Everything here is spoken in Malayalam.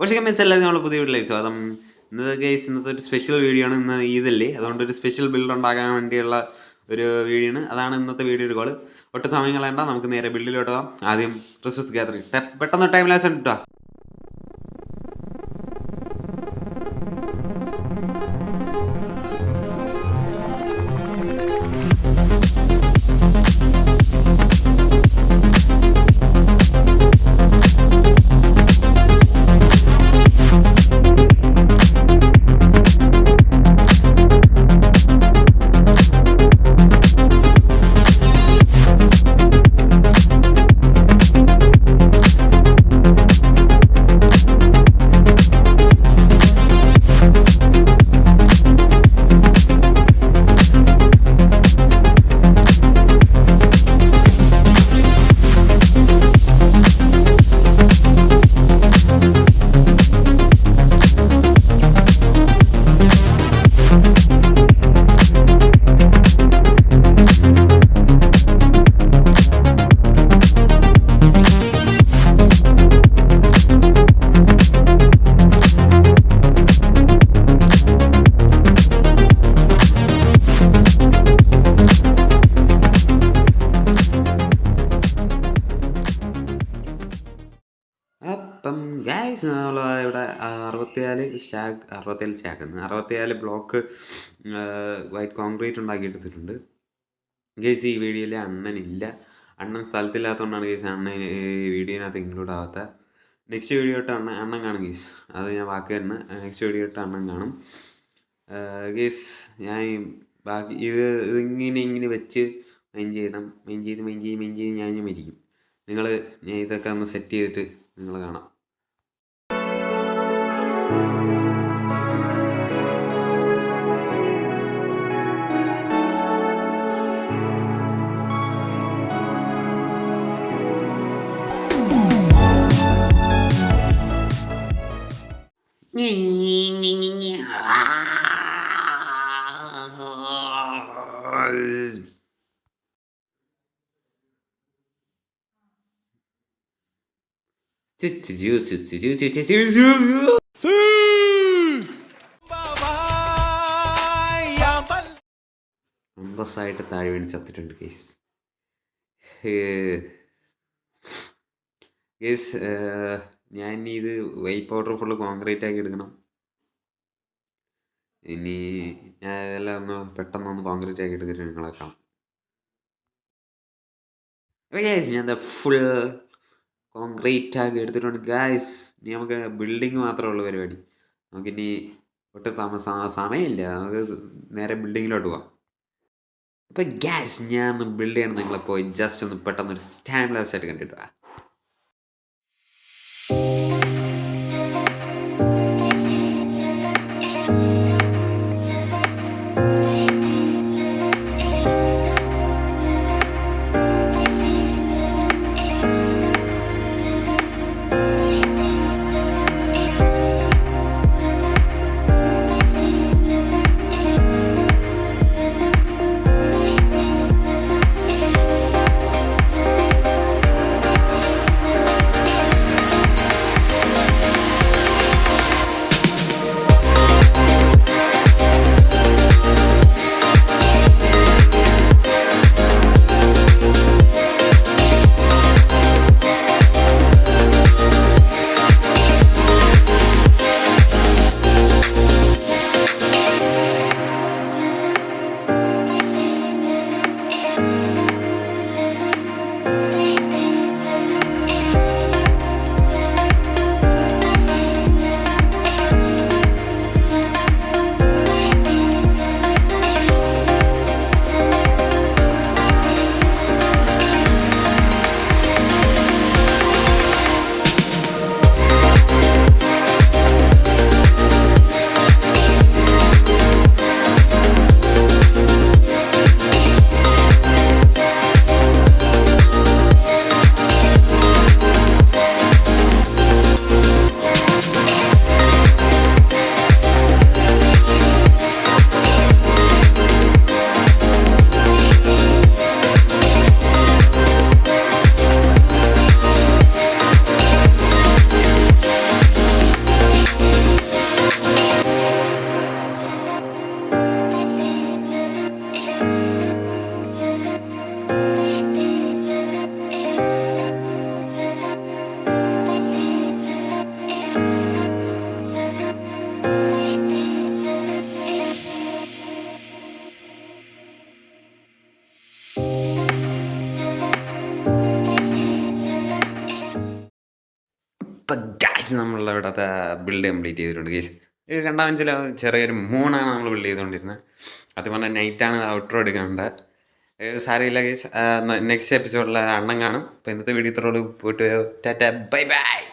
പക്ഷേ കമ്മിച്ച് എല്ലാവരും നമ്മൾ പുതിയ വീട്ടിലേക്ക് സ്വാഗതം. ഇന്നത്തെ ഒരു സ്പെഷ്യൽ വീഡിയോ ആണ്. ഇന്ന് ഈദല്ലേ, അതുകൊണ്ടൊരു സ്പെഷ്യൽ ബിൽഡ് ഉണ്ടാക്കാൻ വേണ്ടിയുള്ള ഒരു വീഡിയോ ആണ്. അതാണ് ഇന്നത്തെ വീഡിയോയുടെ കോള്. ഒട്ടും സമയം കളയണ്ട, നമുക്ക് നേരെ ബിൽഡിലോട്ട് പോകാം. ആദ്യം റിസോഴ്സ് ഗ്യാതറിങ് പെട്ടെന്ന് ടൈം ലാസ് കിട്ടുക. അപ്പം ഗൈസ് നമ്മൾ ഇവിടെ 64 ബ്ലോക്ക് വൈറ്റ് കോൺക്രീറ്റ് ഉണ്ടാക്കി എടുത്തിട്ടുണ്ട്. ഗൈസ് ഈ വീഡിയോയിൽ അണ്ണനില്ല, അണ്ണൻ സ്ഥലത്തില്ലാത്തതുകൊണ്ടാണ് ഗൈസ് അണ്ണൻ ഈ വീഡിയോനകത്ത് ഇൻക്ലൂഡ് ആവാത്ത. നെക്സ്റ്റ് വീഡിയോ ഇട്ട് അണ്ണൻ കാണും ഗൈസ്, അത് ഞാൻ വാക്ക് തന്നെ. നെക്സ്റ്റ് വീഡിയോ ഇട്ട് അണ്ണൻ കാണും ഗൈസ്. ഞാൻ ബാക്കി ഇതിങ്ങനെ വെച്ച് മെയിൻ ചെയ്ത് ഞാൻ മരിക്കും. ഞാൻ ഇതൊക്കെ ഒന്ന് സെറ്റ് ചെയ്തിട്ട് നിങ്ങൾ കാണാം. അന്തസ്സായിട്ട് താഴെ വീണ് ചത്തിട്ടുണ്ട് കേസ്. ഞാൻ ഇത് വൈറ്റ് പൗഡർ ഫുള്ള് കോൺക്രീറ്റ് ആക്കി എടുക്കണം. ഇനി ഞാൻ ഇതെല്ലാം പെട്ടെന്നൊന്ന് കോൺക്രീറ്റ് ആക്കി എടുത്തിട്ട് നിങ്ങളെ കാണാം. ഞാൻ ഫുൾ കോൺക്രീറ്റ് ആക്കി എടുത്തിട്ടുണ്ട് ഗായ്സ്. ഇനി നമുക്ക് ബിൽഡിങ് മാത്രമേ ഉള്ളൂ പരിപാടി. നമുക്കിനി ഒട്ടും സമയമില്ല, നമുക്ക് നേരെ ബിൽഡിങ്ങിലോട്ട് പോകാം. അപ്പോൾ ഗ്യാസ് ഞാൻ ഒന്ന് ബിൽഡ് ചെയ്യണം. നിങ്ങളെ പോയി ജസ്റ്റ് ഒന്ന് പെട്ടെന്നൊരു ടൈം ലാപ്സ് ആയിട്ട് കണ്ടിട്ട് വാ. നമ്മളുടെ ഇവിടുത്തെ ബിൽഡ് കംപ്ലീറ്റ് ചെയ്തിട്ടുണ്ട് കേസ്. ഇത് കണ്ടാൽ മനസ്സിലാവും ചെറിയൊരു മൂണാണ് നമ്മൾ ബിൽഡ് ചെയ്തുകൊണ്ടിരുന്നത്. അതുകൊണ്ട് നൈറ്റാണ് ഔട്ട്രോ എടുക്കേണ്ടത്. സാരമില്ല കേസ്, നെക്സ്റ്റ് എപ്പിസോഡിൽ അണ്ണൻ കാണും. അപ്പോൾ ഇന്നത്തെ വീഡിയോ ഇത്രയോട് പോയിട്ട് ടാറ്റ ബൈ ബൈ.